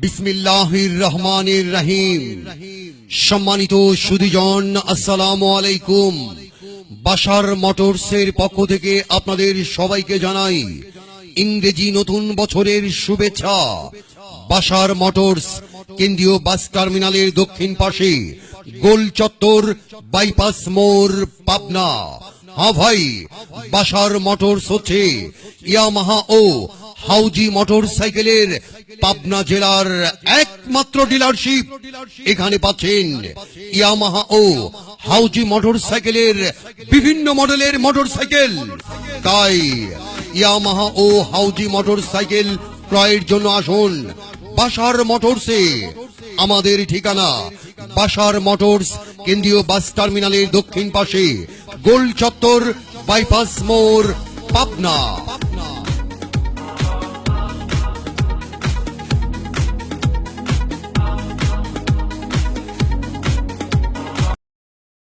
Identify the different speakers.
Speaker 1: বিসমিল্লাহির রহমানির রহিম। সম্মানিত সুধীজন, আসসালামু আলাইকুম। বাশার মোটরসের পক্ষ থেকে আপনাদের সবাইকে জানাই ইংরেজি নতুন বছরের শুভেচ্ছা। বাশার মোটরস কেন্দ্রীয় বাস টার্মিনালের দক্ষিণ পাশে, গোল চত্বর, বাইপাস মোড়, পাবনা। হ্যাঁ ভাই, বাশার মোটরস হচ্ছে ইয়ামাহা ও হাউজি মোটরসাইকেলের পাবনা জেলার একমাত্র ডিলারশিপ। এখানে পাচ্ছেন ইয়ামাহা ও হাউজি মোটরসাইকেলের বিভিন্ন মডেলের মোটরসাইকেল। তাই ইয়ামাহা ও হাউজি মোটরসাইকেল ক্রয়ের জন্য আসুন বাশার মোটরসে। আমাদের ঠিকানা বাশার মোটরস কেন্দ্রীয় বাস টার্মিনালের দক্ষিণ পাশে, গোল চত্বর, বাইপাস মোড়, পাবনা।